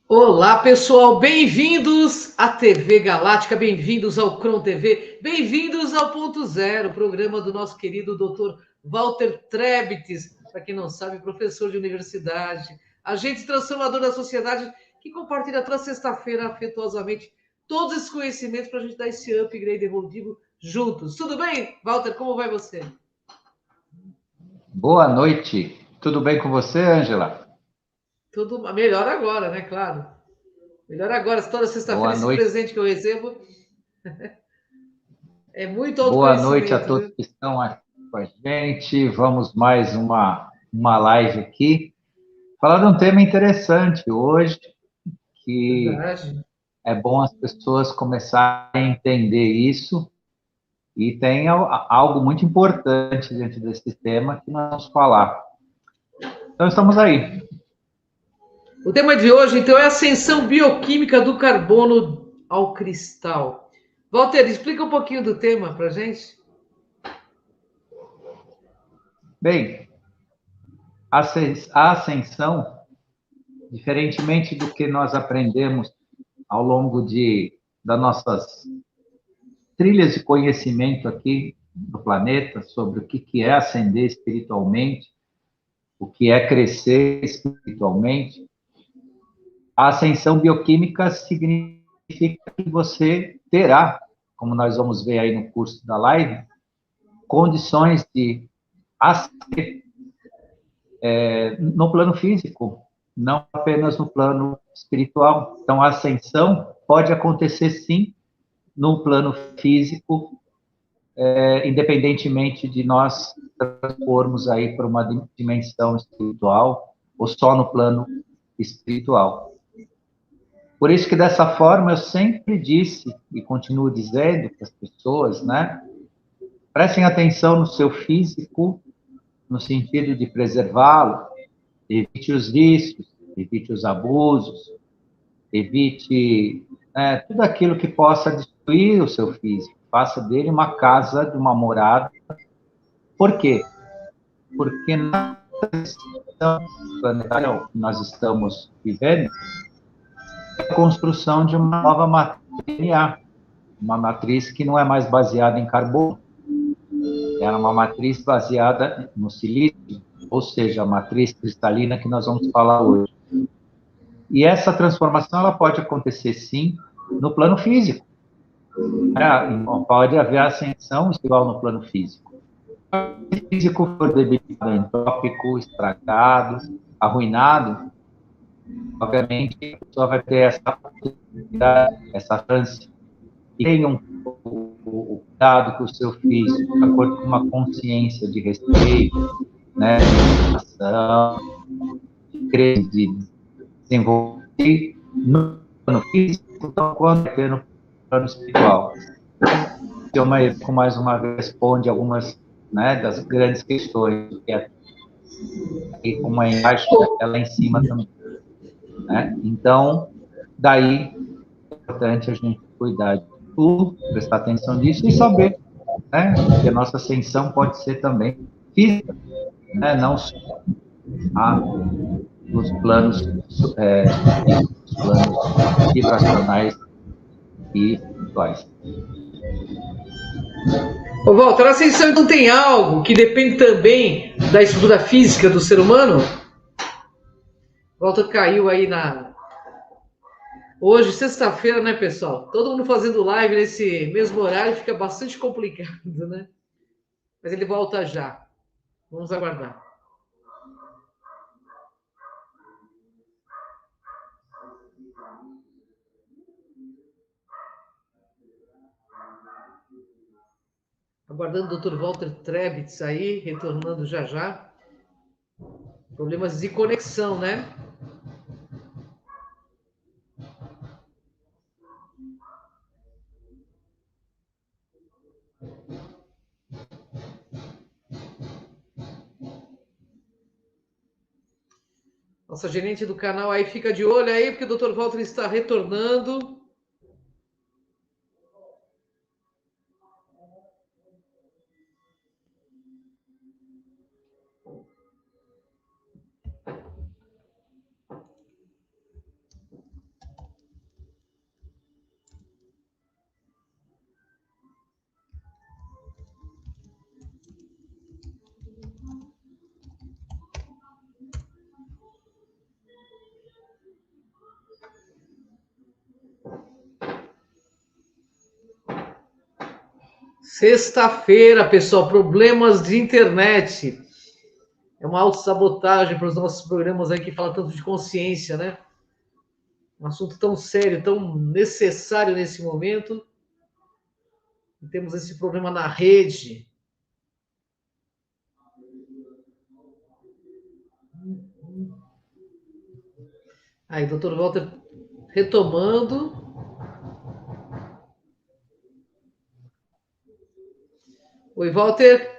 Olá, pessoal, bem-vindos à TV Galáctica, bem-vindos ao Cron TV, bem-vindos ao Ponto Zero, programa do nosso querido Dr. Walter Trebtes, para quem não sabe, professor de universidade, agente transformador da sociedade, que compartilha toda sexta-feira afetuosamente todos esses conhecimentos para a gente dar esse upgrade evolutivo juntos. Tudo bem, Walter? Como vai você? Boa noite. Tudo bem com você, Ângela? Tudo melhor agora, né? Claro. Melhor agora, toda sexta-feira Boa esse noite. presente que eu recebo é muito Boa noite a autoconhecimento, todos viu? que estão aqui com a gente. Vamos mais uma live aqui. Falar de um tema interessante hoje, que Verdade. é bom as pessoas começarem a entender isso. E tem algo muito importante dentro desse tema que nós vamos falar. Então, estamos aí. O tema de hoje, então, é a ascensão bioquímica do carbono ao cristal. Walter, explica um pouquinho do tema para gente. Bem, a ascensão, diferentemente do que nós aprendemos ao longo das nossas trilhas de conhecimento aqui do planeta sobre o que é ascender espiritualmente, o que é crescer espiritualmente. A ascensão bioquímica significa que você terá, como nós vamos ver aí no curso da live, condições de ascender no plano físico, não apenas no plano espiritual. Então, a ascensão pode acontecer sim no plano físico, independentemente de nós transformos aí para uma dimensão espiritual ou só no plano espiritual. Por isso que dessa forma eu sempre disse e continuo dizendo para as pessoas, né? Prestem atenção no seu físico, no sentido de preservá-lo, evite os vícios, evite os abusos, evite tudo aquilo que possa destruir o seu físico. Faça dele uma casa, de uma morada. Por quê? Porque na transição planetária que nós estamos vivendo, é a construção de uma nova matriz DNA, uma matriz que não é mais baseada em carbono, era uma matriz baseada no silício, ou seja, a matriz cristalina que nós vamos falar hoje. E essa transformação ela pode acontecer, sim, no plano físico. Pode haver ascensão igual no plano físico. Se o físico for debilitado, entrópico, estragado, arruinado, obviamente a pessoa vai ter essa possibilidade, essa chance. E tenha o cuidado com o seu físico, de acordo com uma consciência de respeito, né, de educação, de desenvolver no plano físico, quanto no plano espiritual. Com mais uma vez responde algumas, né, das grandes questões, que é aqui como é embaixo, é lá em cima também, né? Então, daí é importante a gente cuidar de tudo, prestar atenção nisso e saber, né, que a nossa ascensão pode ser também física, né, não só nos planos físicos, planos vibracionais e espirituais. Ô, Walter, a ascensão então tem algo que depende também da estrutura física do ser humano? O Walter caiu aí na. Hoje, sexta-feira, né, pessoal? Todo mundo fazendo live nesse mesmo horário fica bastante complicado, né? Mas ele volta já. Vamos aguardar. Aguardando o Dr. Walter Trebitz aí, retornando já já. Problemas de conexão, né? Nossa gerente do canal aí fica de olho aí, porque o Dr. Walter está retornando. Sexta-feira, pessoal, problemas de internet. É uma autossabotagem para os nossos programas aí que falam tanto de consciência, né? Um assunto tão sério, tão necessário nesse momento. E temos esse problema na rede. Aí, doutor Walter, retomando. Oi, Walter.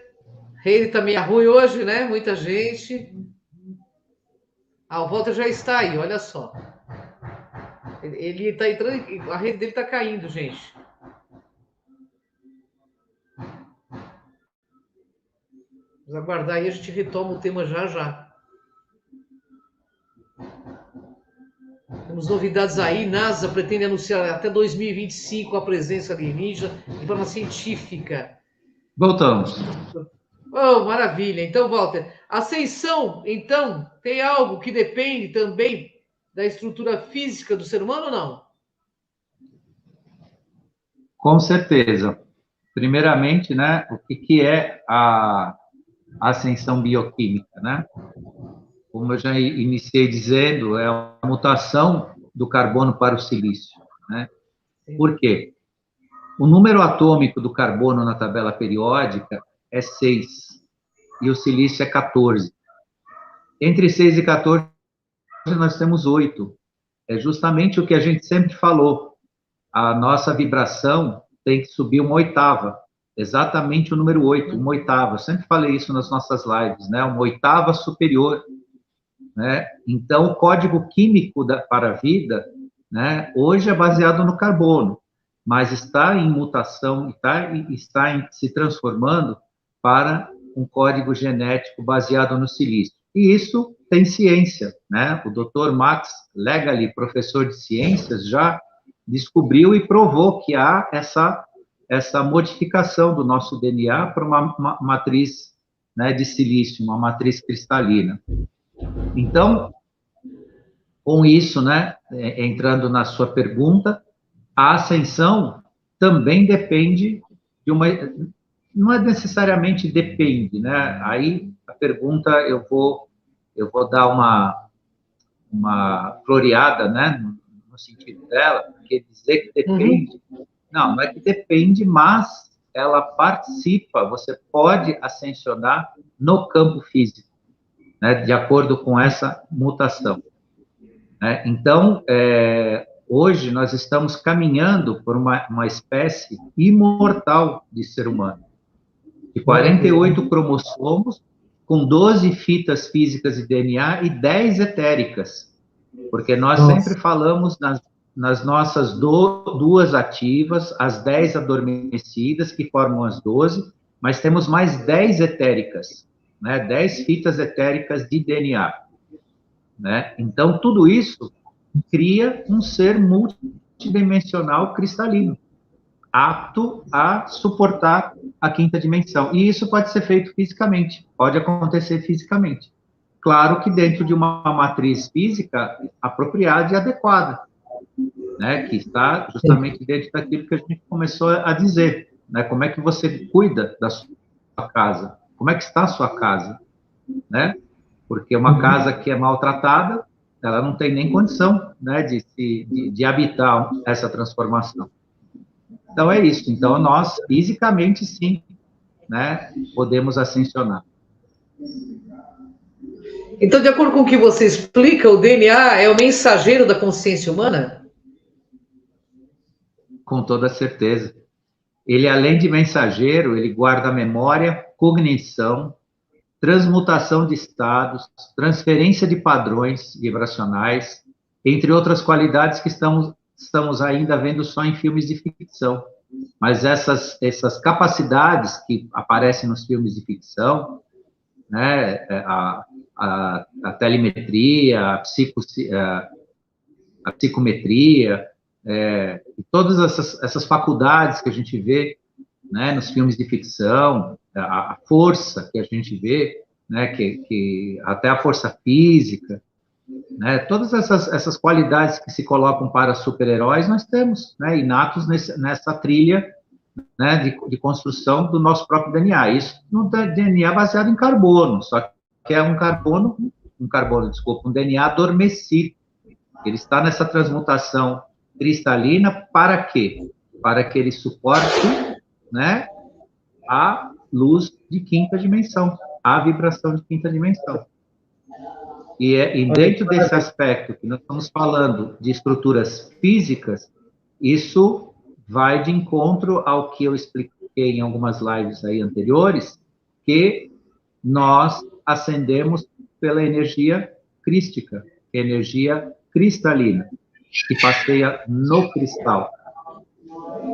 Rede tá meio ruim hoje, né? Muita gente. Ah, o Walter já está aí, olha só. Ele está entrando, a rede dele está caindo, gente. Vamos aguardar aí, a gente retoma o tema já já. Temos novidades aí, NASA pretende anunciar até 2025 a presença alienígena de forma científica. Voltamos. Oh, maravilha. Então, Walter, ascensão, então, tem algo que depende também da estrutura física do ser humano ou não? Com certeza. Primeiramente, né, o que é a ascensão bioquímica, né? Como eu já iniciei dizendo, é a mutação do carbono para o silício, né? Por quê? O número atômico do carbono na tabela periódica é 6 e o silício é 14. Entre 6 e 14 nós temos 8. É justamente o que a gente sempre falou. A nossa vibração tem que subir uma oitava. Exatamente o número 8, uma oitava. Eu sempre falei isso nas nossas lives, né? Uma oitava superior, né? Então, o código químico para a vida, né, hoje é baseado no carbono, mas está em mutação, está se transformando para um código genético baseado no silício. E isso tem ciência, né? O Dr. Max Legally, professor de ciências, já descobriu e provou que há essa modificação do nosso DNA para uma matriz, né, de silício, uma matriz cristalina. Então, com isso, né, entrando na sua pergunta, a ascensão também depende de uma... Não é necessariamente depende, né? Aí a pergunta eu vou dar uma floreada, né, no sentido dela, porque dizer que depende, não é que depende, mas ela participa, você pode ascensionar no campo físico, né, de acordo com essa mutação. Né? Então, hoje nós estamos caminhando por uma espécie imortal de ser humano, de 48 cromossomos, com 12 fitas físicas de DNA e 10 etéricas, porque nós sempre falamos nas nossas duas ativas, as 10 adormecidas, que formam as 12, mas temos mais 10 etéricas, né? 10 fitas etéricas de DNA. Né? Então, tudo isso cria um ser multidimensional cristalino, apto a suportar a quinta dimensão. E isso pode ser feito fisicamente, pode acontecer fisicamente. Claro que dentro de uma matriz física apropriada e adequada, né? Que está justamente dentro daquilo que a gente começou a dizer, né? Como é que você cuida da sua casa? Como é que está a sua casa? Né? Porque uma casa que é maltratada, ela não tem nem condição, né, de habitar essa transformação. Então, é isso. Então, nós, fisicamente, sim, né, podemos ascensionar. Então, de acordo com o que você explica, o DNA é o mensageiro da consciência humana? Com toda certeza. Ele, além de mensageiro, ele guarda memória, cognição, transmutação de estados, transferência de padrões vibracionais, entre outras qualidades que estamos ainda vendo só em filmes de ficção. Mas essas capacidades que aparecem nos filmes de ficção, né, a telemetria, a psicometria, e todas essas faculdades que a gente vê, né, nos filmes de ficção, a força que a gente vê, né, que até a força física, né? Todas essas qualidades que se colocam para super-heróis, nós temos, né, inatos nessa trilha, né, de construção do nosso próprio DNA. Isso no DNA baseado em carbono, só que é um DNA adormecido. Ele está nessa transmutação cristalina para quê? Para que ele suporte, né, a luz de quinta dimensão, a vibração de quinta dimensão. E dentro desse aspecto que nós estamos falando de estruturas físicas, isso vai de encontro ao que eu expliquei em algumas lives aí anteriores, que nós ascendemos pela energia crística, energia cristalina, que passeia no cristal,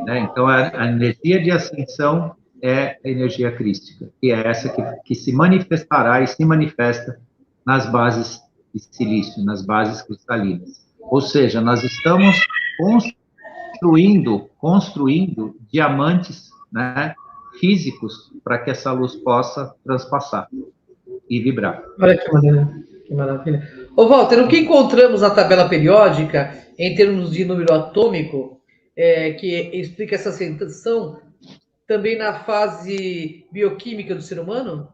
né? Então, a energia de ascensão é a energia crística, que é essa que se manifestará e se manifesta nas bases de silício, nas bases cristalinas. Ou seja, nós estamos construindo diamantes, né, físicos para que essa luz possa transpassar e vibrar. Olha que maravilha. Ô, Walter, o que encontramos na tabela periódica, em termos de número atômico, que explica essa sensação também na fase bioquímica do ser humano?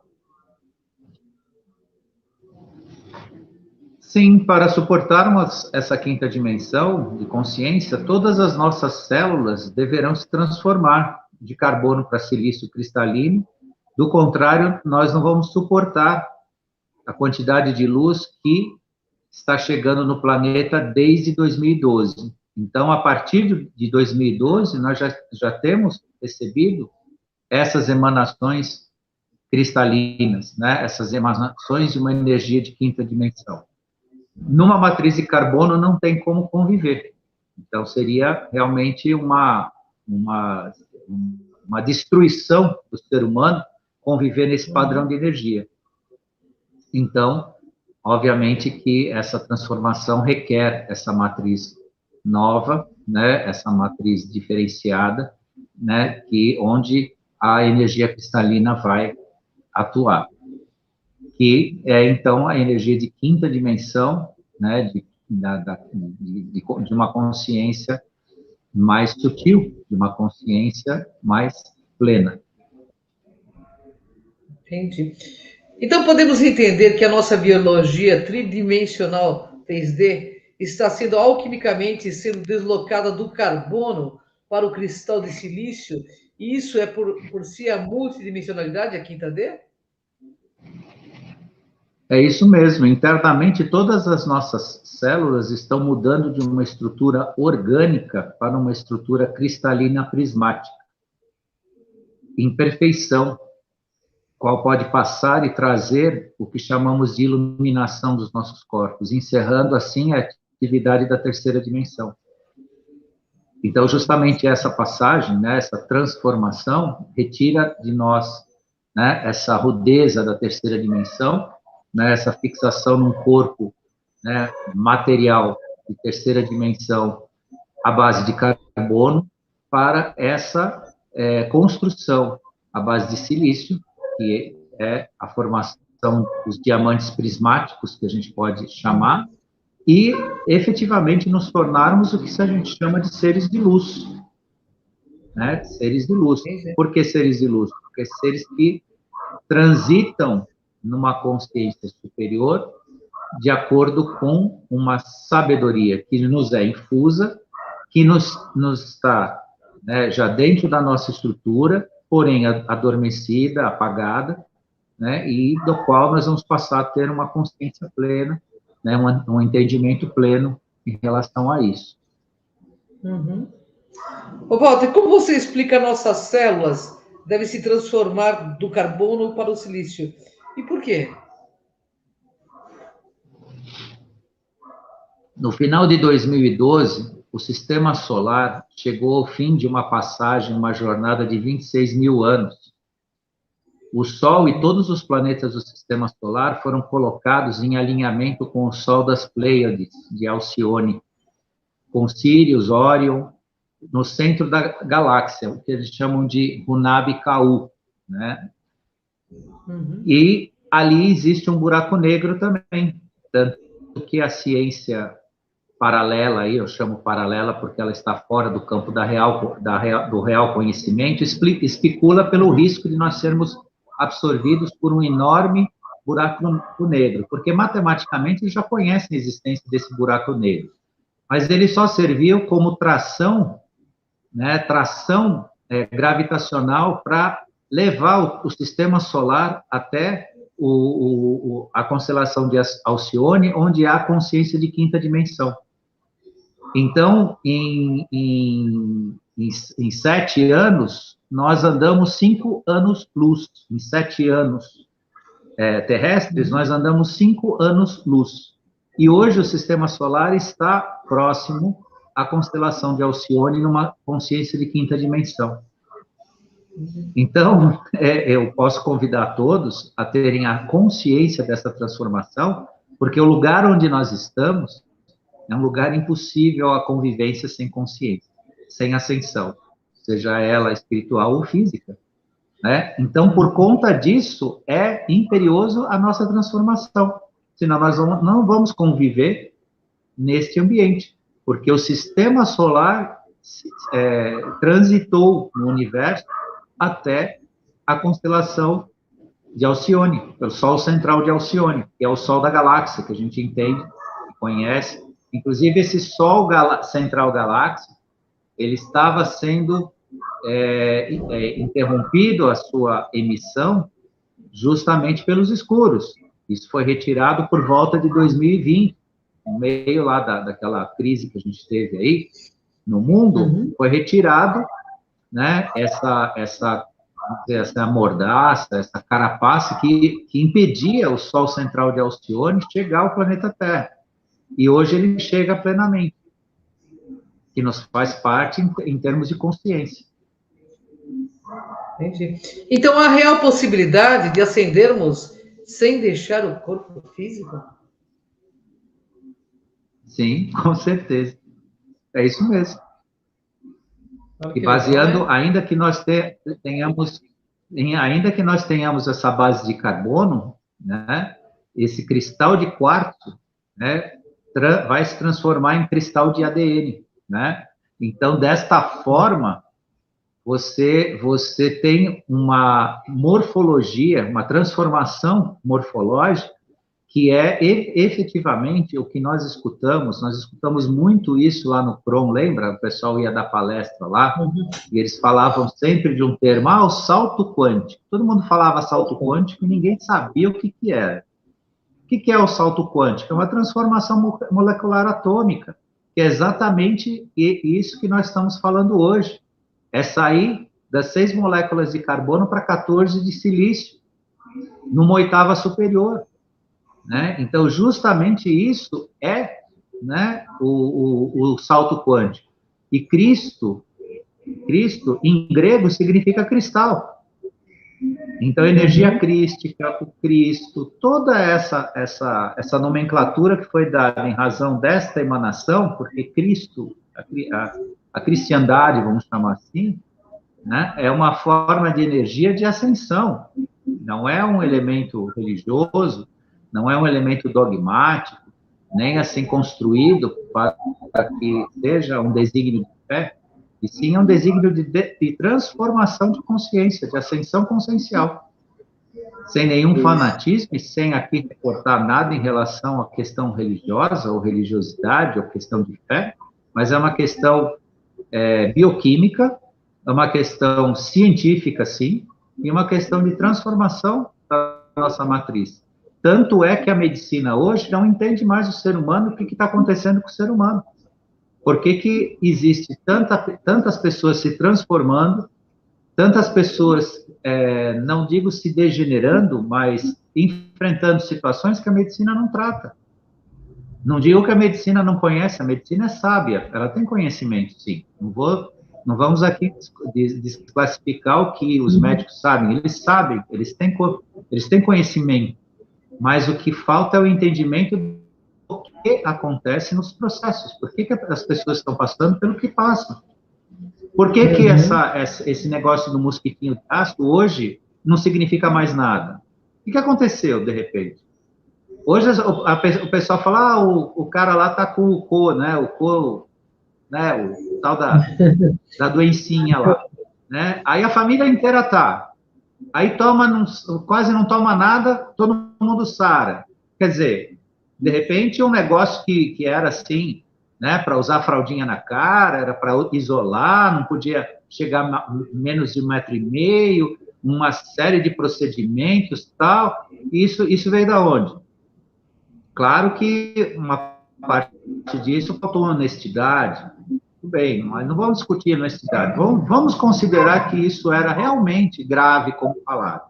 Sim, para suportarmos essa quinta dimensão de consciência, todas as nossas células deverão se transformar de carbono para silício cristalino. Do contrário, nós não vamos suportar a quantidade de luz que está chegando no planeta desde 2012. Então, a partir de 2012, nós já temos recebido essas emanações cristalinas, né? Essas emanações de uma energia de quinta dimensão. Numa matriz de carbono não tem como conviver. Então, seria realmente uma destruição do ser humano conviver nesse padrão de energia. Então, obviamente que essa transformação requer essa matriz nova, né, essa matriz diferenciada, né, onde a energia cristalina vai atuar. Que é, então, a energia de quinta dimensão, né, de uma consciência mais sutil, de uma consciência mais plena. Entendi. Então, podemos entender que a nossa biologia tridimensional 3D está sendo alquimicamente sendo deslocada do carbono para o cristal de silício, e isso é por si a multidimensionalidade, a quinta D? É isso mesmo. Internamente, todas as nossas células estão mudando de uma estrutura orgânica para uma estrutura cristalina prismática, em perfeição, qual pode passar e trazer o que chamamos de iluminação dos nossos corpos, encerrando assim a atividade da terceira dimensão. Então, justamente essa passagem, né, essa transformação, retira de nós, né, essa rudeza da terceira dimensão, né, essa fixação num corpo, né, material de terceira dimensão à base de carbono, para essa construção à base de silício, que é a formação dos diamantes prismáticos, que a gente pode chamar, e efetivamente nos tornarmos o que a gente chama de seres de luz, né? Seres de luz. Por que seres de luz? Porque seres que transitam numa consciência superior de acordo com uma sabedoria que nos é infusa, que nos está, né, já dentro da nossa estrutura, porém adormecida, apagada, né, e do qual nós vamos passar a ter uma consciência plena, né, um entendimento pleno em relação a isso. Uhum. Ô, Walter, como você explica nossas células devem se transformar do carbono para o silício? E por quê? No final de 2012, o Sistema Solar chegou ao fim de uma passagem, uma jornada de 26 mil anos. O Sol e todos os planetas do Sistema Solar foram colocados em alinhamento com o Sol das Pleiades, de Alcione, com Sirius, Órion, no centro da galáxia, o que eles chamam de Hunab-Ku, né? Uhum. E ali existe um buraco negro também, tanto que a ciência paralela, aí eu chamo paralela porque ela está fora do campo do real conhecimento, especula pelo risco de nós sermos absorvidos por um enorme buraco negro, porque matematicamente eles já conhecem a existência desse buraco negro, mas ele só serviu como tração, né, gravitacional para levar o sistema solar até a constelação de Alcione, onde há consciência de quinta dimensão. Então, em 7 anos, nós andamos 5 anos-luz. Em 7 anos terrestres, nós andamos 5 anos-luz. E hoje o sistema solar está próximo à constelação de Alcione, numa consciência de quinta dimensão. Então, eu posso convidar todos a terem a consciência dessa transformação, porque o lugar onde nós estamos é um lugar impossível à convivência sem consciência, sem ascensão, seja ela espiritual ou física, né? Então, por conta disso, é imperioso a nossa transformação, senão nós não vamos conviver neste ambiente, porque o sistema solar transitou no universo até a constelação de Alcione, o Sol central de Alcione, que é o Sol da galáxia, que a gente entende, conhece. Inclusive, esse Sol central galáxia, ele estava sendo interrompido a sua emissão justamente pelos escuros. Isso foi retirado por volta de 2020, no meio lá daquela crise que a gente teve aí no mundo, foi retirado, né, essa mordaça, essa carapaça que impedia o Sol central de Alcione chegar ao planeta Terra. E hoje ele chega plenamente, que nos faz parte em termos de consciência. Entendi. Então, há real possibilidade de ascendermos sem deixar o corpo físico? Sim, com certeza. É isso mesmo. E baseando, ainda que nós tenhamos essa base de carbono, né, esse cristal de quartzo, né, vai se transformar em cristal de ADN, né? Então, desta forma, você tem uma morfologia, uma transformação morfológica, que é efetivamente o que nós escutamos muito isso lá no PROM, lembra? O pessoal ia dar palestra lá, e eles falavam sempre de um termo, o salto quântico. Todo mundo falava salto quântico e ninguém sabia o que era. O que é o salto quântico? É uma transformação molecular atômica, que é exatamente isso que nós estamos falando hoje. É sair das 6 moléculas de carbono para 14 de silício, numa oitava superior. Né? Então, justamente isso é, né, o salto quântico. E Cristo, em grego, significa cristal. Então, energia crística, o Cristo, toda essa nomenclatura que foi dada em razão desta emanação, porque Cristo, a cristiandade, vamos chamar assim, né, é uma forma de energia de ascensão, não é um elemento religioso, não é um elemento dogmático, nem assim construído para que seja um desígnio de fé, e sim é um desígnio de transformação de consciência, de ascensão consciencial, sem nenhum fanatismo e sem aqui reportar nada em relação à questão religiosa, ou religiosidade, ou questão de fé, mas é uma questão bioquímica, é uma questão científica, sim, e uma questão de transformação da nossa matriz. Tanto é que a medicina hoje não entende mais o ser humano, o que está acontecendo com o ser humano. Por que existe tantas pessoas se transformando, tantas pessoas, não digo se degenerando, mas enfrentando situações que a medicina não trata. Não digo que a medicina não conhece, a medicina é sábia, ela tem conhecimento, sim. Não vamos aqui desclassificar o que os médicos sabem, eles sabem, eles têm conhecimento, mas o que falta é o entendimento do que acontece nos processos, por que as pessoas estão passando pelo que passam. Por que esse negócio do mosquitinho de aço hoje não significa mais nada? O que aconteceu, de repente? Hoje o pessoal fala, o cara lá tá com o co, né? O co, né? O tal da doencinha lá, né? Aí a família inteira tá. Aí quase não toma nada, todo mundo sara. Quer dizer, de repente um negócio que era assim, né? Para usar fraldinha na cara, era para isolar, não podia chegar menos de 1,5 m, uma série de procedimentos, tal. Isso veio da onde? Claro que uma parte disso faltou honestidade, tudo bem, mas não vamos discutir honestidade. Vamos considerar que isso era realmente grave, como falaram.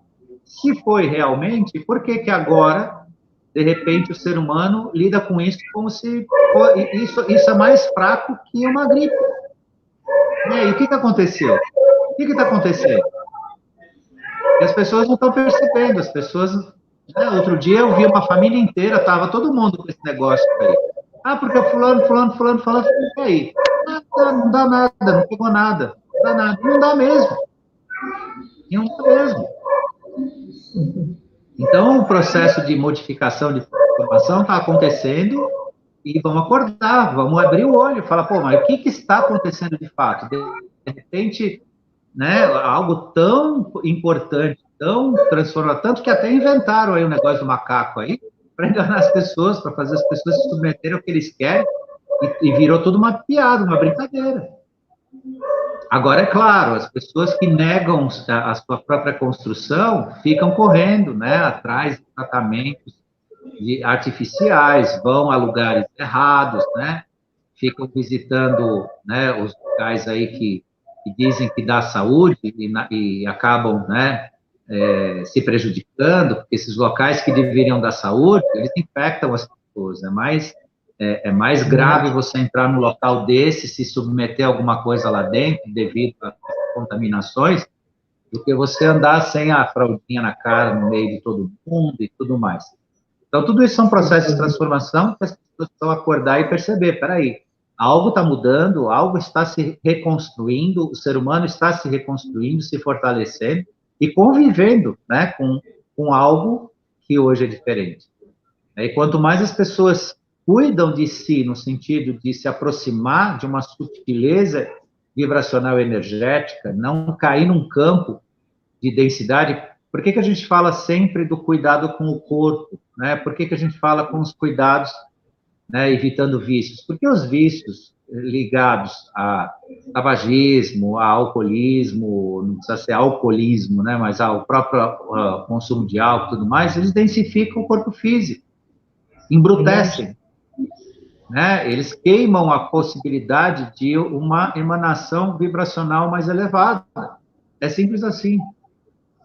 Se foi realmente, por que agora, de repente, o ser humano lida com isso como se isso é mais fraco que uma gripe? E aí, o que aconteceu? O que está acontecendo? E as pessoas não estão percebendo, as pessoas... Outro dia eu vi uma família inteira, estava todo mundo com esse negócio aí. Ah, porque fulano, e aí? Não dá nada, não pegou nada, não dá nada, não dá mesmo. Não dá mesmo. Então, o processo de modificação de informação está acontecendo e vamos acordar, vamos abrir o olho e falar, pô, mas o que está acontecendo de fato? De repente, né, algo tão importante, tão transformador, tanto que até inventaram aí o negócio do macaco aí, para enganar as pessoas, para fazer as pessoas se submeterem ao que eles querem, e virou tudo uma piada, uma brincadeira. Agora, é claro, as pessoas que negam a sua própria construção ficam correndo, né, atrás de tratamentos artificiais, vão a lugares errados, né, ficam visitando, né, os locais aí que dizem que dá saúde e acabam, né, se prejudicando, porque esses locais que deveriam dar saúde, eles infectam as pessoas, é mais grave você entrar num local desse, se submeter a alguma coisa lá dentro, devido às contaminações, do que você andar sem a fraldinha na cara, no meio de todo mundo e tudo mais. Então, tudo isso são processos de transformação que as pessoas precisam acordar e perceber, peraí, algo está mudando, algo está se reconstruindo, o ser humano está se reconstruindo, se fortalecendo e convivendo, né, com algo que hoje é diferente. E quanto mais as pessoas cuidam de si, no sentido de se aproximar de uma sutileza vibracional energética, não cair num campo de densidade. Por que a gente fala sempre do cuidado com o corpo, né? Por que a gente fala com os cuidados, né, evitando vícios? Porque os vícios ligados a tabagismo, a alcoolismo, não precisa ser alcoolismo, né, mas ao próprio consumo de álcool e tudo mais, eles densificam o corpo físico, embrutecem, né? Eles queimam a possibilidade de uma emanação vibracional mais elevada. É simples assim.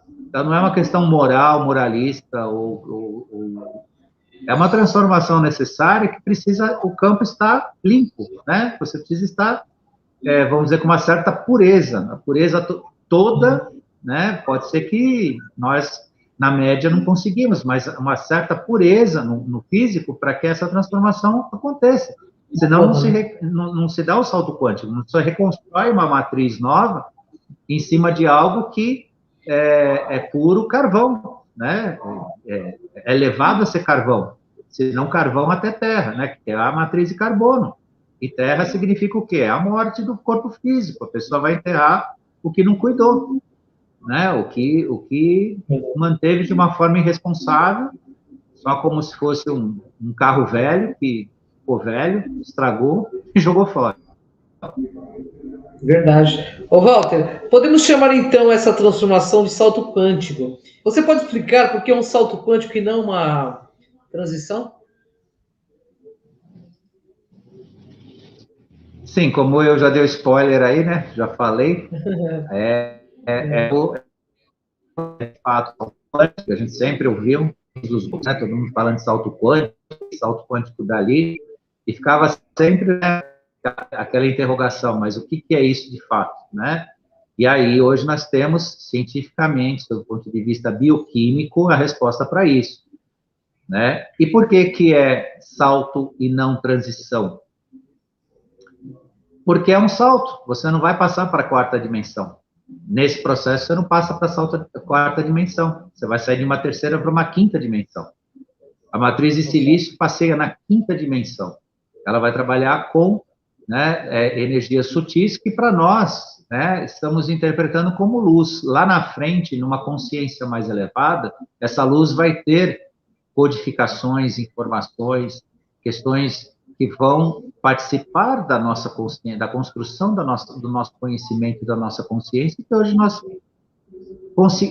Então, não é uma questão moral, moralista, é uma transformação necessária que precisa, o campo estar limpo, né? Você precisa estar, vamos dizer, com uma certa pureza, a pureza toda, né? Pode ser que nós, na média, não conseguimos, mas uma certa pureza no físico para que essa transformação aconteça. Senão não se dá o salto quântico, não se reconstrói uma matriz nova em cima de algo que é puro carvão, né? É levado a ser carvão, se não carvão até terra, né? Que é a matriz de carbono. E terra significa o quê? É a morte do corpo físico. A pessoa vai enterrar o que não cuidou, né? O que manteve de uma forma irresponsável, só como se fosse um carro velho, que ficou velho, estragou e jogou fora. Verdade. Ô, Walter, podemos chamar então essa transformação de salto quântico. Você pode explicar por que é um salto quântico e não uma transição? Sim, como eu já dei spoiler aí, né? Já falei. O fato quântico, a gente sempre ouviu dos grupos, né, todo mundo falando de salto quântico dali, e ficava sempre, né, aquela interrogação, mas o que é isso de fato, né? E aí, hoje nós temos, cientificamente, do ponto de vista bioquímico, a resposta para isso, né? E por que é salto e não transição? Porque é um salto, você não vai passar para a quarta dimensão. Nesse processo, você não passa para a quarta dimensão, você vai sair de uma terceira para uma quinta dimensão. A matriz de silício passeia na 5ª dimensão. Ela vai trabalhar com, né, energias sutis que, para nós, né, estamos interpretando como luz. Lá na frente, numa consciência mais elevada, essa luz vai ter codificações, informações, questões que vão participar da nossa consciência, da construção do nosso conhecimento, da nossa consciência, que hoje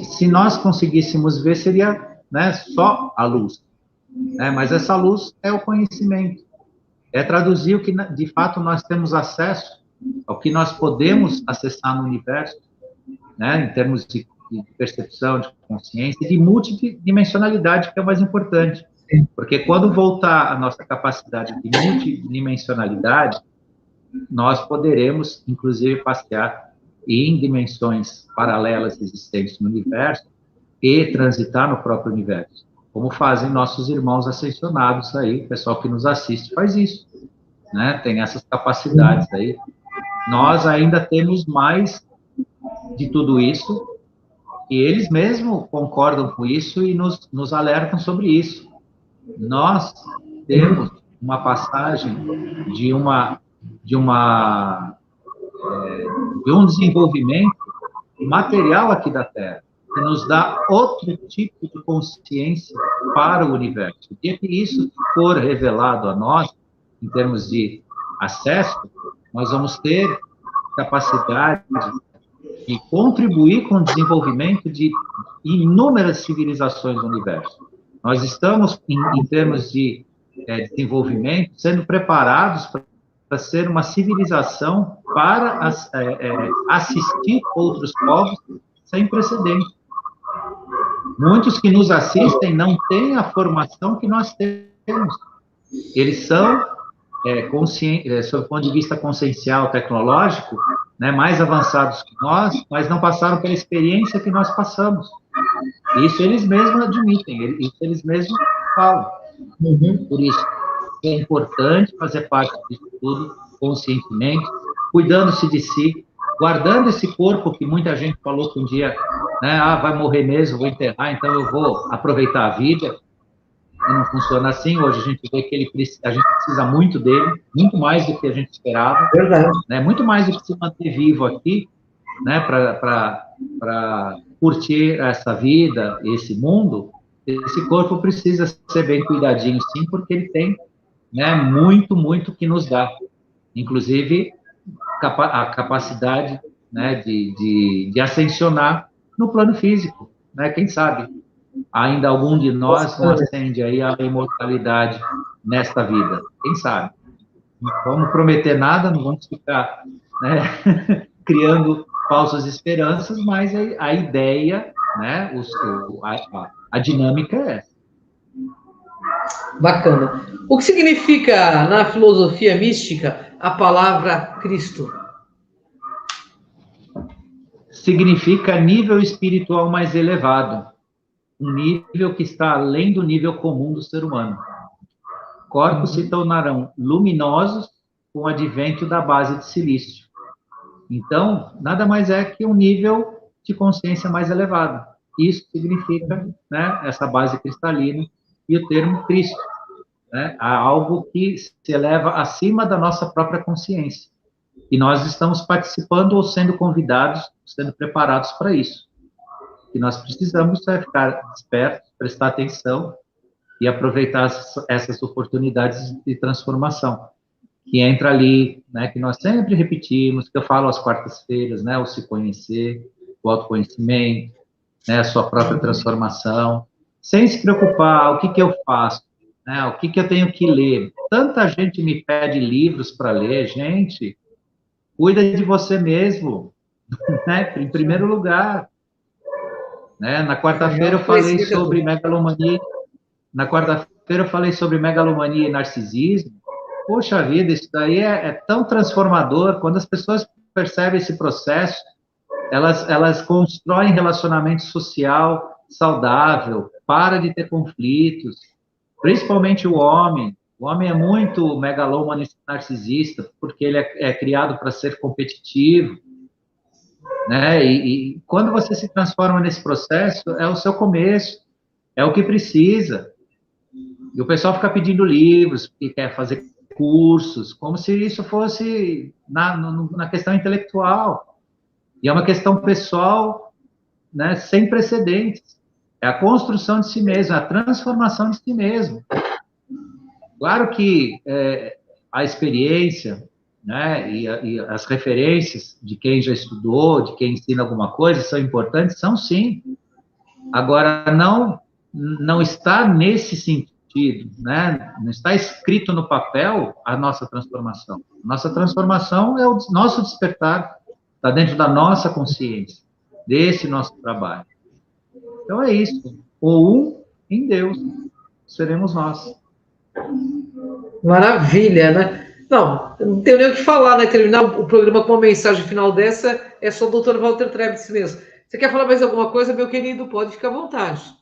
se nós conseguíssemos ver, seria, né, só a luz. Né? Mas essa luz é o conhecimento. É traduzir o que, de fato, nós temos acesso, ao que nós podemos acessar no universo, né, em termos de percepção, de consciência, e de multidimensionalidade, que é o mais importante. Porque quando voltar a nossa capacidade de multidimensionalidade, nós poderemos, inclusive, passear em dimensões paralelas existentes no universo e transitar no próprio universo, como fazem nossos irmãos ascensionados aí, o pessoal que nos assiste faz isso, né? Tem essas capacidades aí. Nós ainda temos mais de tudo isso, e eles mesmos concordam com isso e nos alertam sobre isso. Nós temos uma passagem de um desenvolvimento material aqui da Terra, que nos dá outro tipo de consciência para o universo. O dia que isso for revelado a nós, em termos de acesso, nós vamos ter capacidade de contribuir com o desenvolvimento de inúmeras civilizações do universo. Nós estamos, em termos de desenvolvimento, sendo preparados para ser uma civilização para assistir outros povos sem precedente. Muitos que nos assistem não têm a formação que nós temos. Eles são, sob o ponto de vista consciencial, tecnológico, né, mais avançados que nós, mas não passaram pela experiência que nós passamos. Isso eles mesmos admitem, isso eles mesmos falam. Por isso, é importante fazer parte disso tudo conscientemente, cuidando-se de si, guardando esse corpo que muita gente falou que um dia, né, vai morrer mesmo, vou enterrar, então eu vou aproveitar a vida. E não funciona assim. Hoje a gente vê que a gente precisa muito dele, muito mais do que a gente esperava. Verdade. Né, muito mais do que se manter vivo aqui, né, para curtir essa vida, esse mundo. Esse corpo precisa ser bem cuidadinho, sim, porque ele tem, né, muito que nos dá. Inclusive, a capacidade, né, de ascensionar no plano físico. Né? Quem sabe ainda algum de nós não ascende aí a imortalidade nesta vida. Quem sabe? Não vamos prometer nada, não vamos ficar, né, criando falsas esperanças, mas a ideia, né, a dinâmica é essa. Bacana. O que significa, na filosofia mística, a palavra Cristo? Significa nível espiritual mais elevado. Um nível que está além do nível comum do ser humano. Corpos se tornarão luminosos com o advento da base de silício. Então, nada mais é que um nível de consciência mais elevado. Isso significa, né, essa base cristalina e o termo Cristo. Né? Há algo que se eleva acima da nossa própria consciência. E nós estamos participando ou sendo convidados, sendo preparados para isso. E nós precisamos ficar despertos, prestar atenção e aproveitar essas oportunidades de transformação. Que entra ali, né, que nós sempre repetimos, que eu falo às quartas-feiras, né, o se conhecer, o autoconhecimento, né, a sua própria transformação, sem se preocupar, o que eu faço, né, o que eu tenho que ler. Tanta gente me pede livros para ler, gente, cuida de você mesmo, né, em primeiro lugar. Né? Na quarta-feira eu falei sobre megalomania, e narcisismo. Poxa vida, isso daí é tão transformador. Quando as pessoas percebem esse processo, elas constroem relacionamento social saudável, para de ter conflitos, principalmente o homem. O homem é muito megalômano e narcisista, porque ele é criado para ser competitivo. Né? E quando você se transforma nesse processo, é o seu começo, é o que precisa. E o pessoal fica pedindo livros, porque quer fazer cursos, como se isso fosse na questão intelectual. E é uma questão pessoal, né, sem precedentes. É a construção de si mesmo, a transformação de si mesmo. Claro que a experiência, né, e as referências de quem já estudou, de quem ensina alguma coisa, são importantes, são sim. Agora, não está nesse sentido, né? Não está escrito no papel a nossa transformação. Nossa transformação é o nosso despertar, está dentro da nossa consciência, desse nosso trabalho. Então é isso. O um em Deus seremos nós. Maravilha, né? Não tenho nem o que falar, né? Terminar o programa com uma mensagem final dessa é só o Dr. Walter Trebitz mesmo. Você quer falar mais alguma coisa, meu querido? Pode ficar à vontade.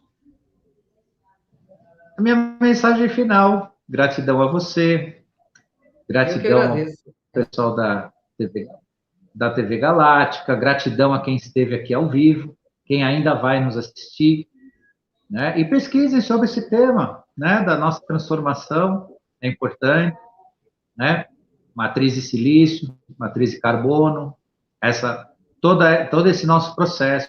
A minha mensagem final, gratidão a você, gratidão ao pessoal da TV Galáctica, gratidão a quem esteve aqui ao vivo, quem ainda vai nos assistir, né? E pesquisem sobre esse tema, né? Da nossa transformação, é importante, né? Matriz de silício, matriz de carbono, todo esse nosso processo.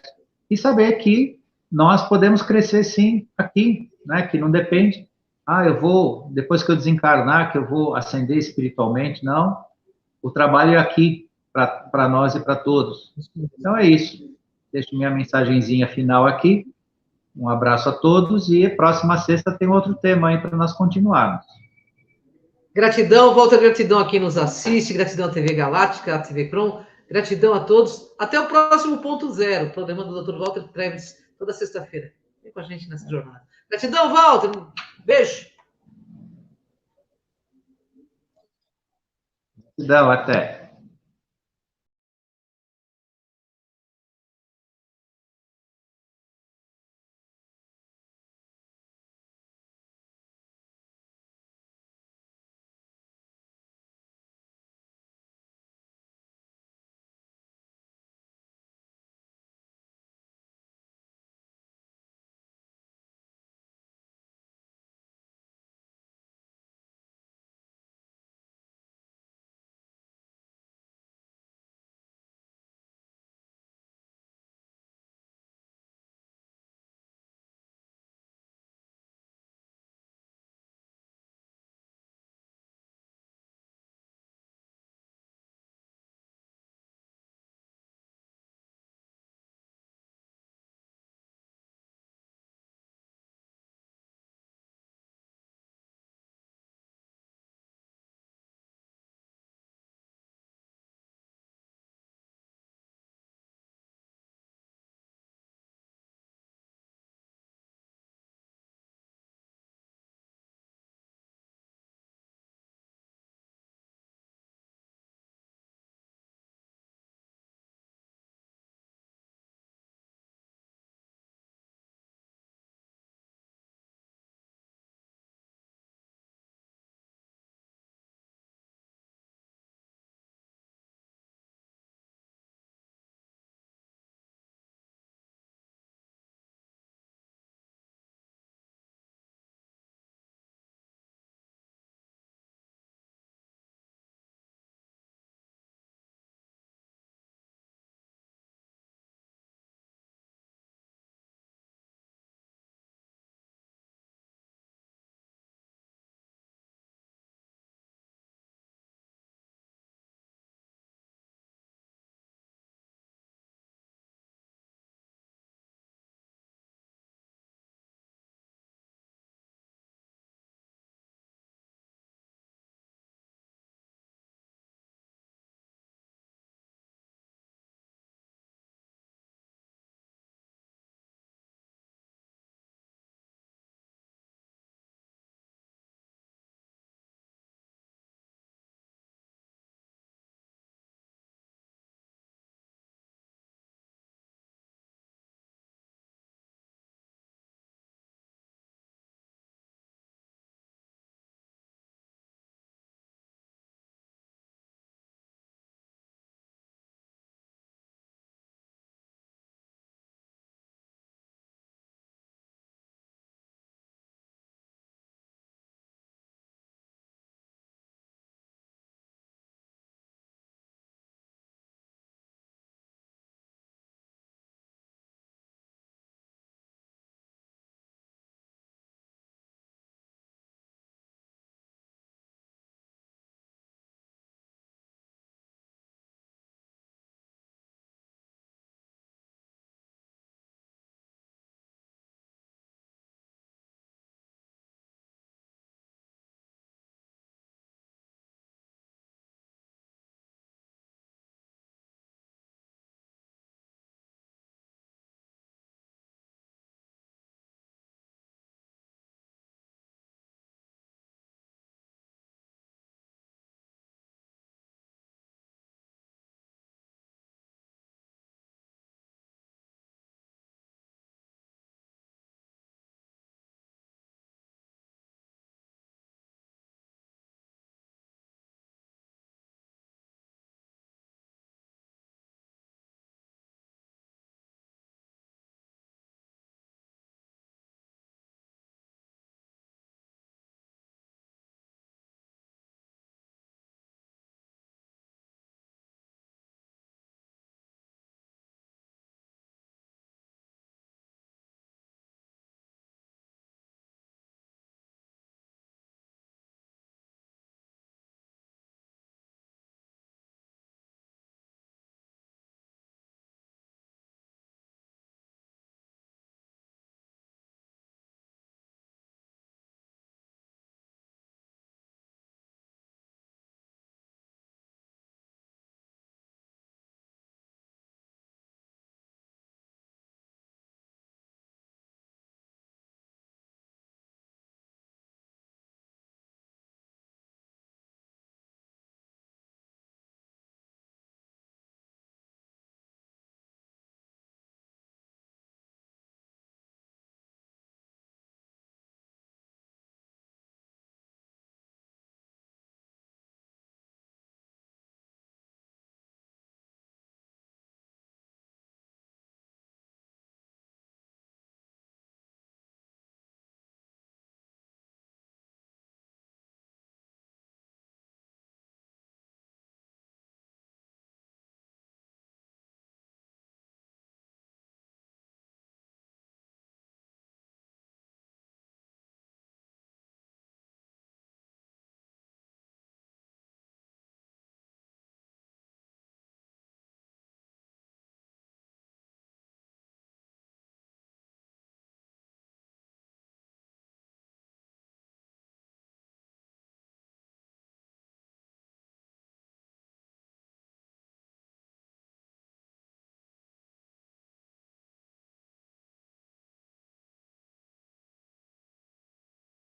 E saber que nós podemos crescer, sim, aqui, né? Que não depende, depois que eu desencarnar, que eu vou ascender espiritualmente, não. O trabalho é aqui, para nós e para todos. Então é isso. Deixo minha mensagenzinha final aqui. Um abraço a todos e próxima sexta tem outro tema aí para nós continuarmos. Gratidão, volta gratidão a quem nos assiste, gratidão à TV Galáctica, à TV Crom, gratidão a todos. Até o próximo ponto zero, programa do Dr. Walter Trebitz, toda sexta-feira. Vem com a gente nessa jornada. Gratidão, Walter. Beijo. Gratidão, até.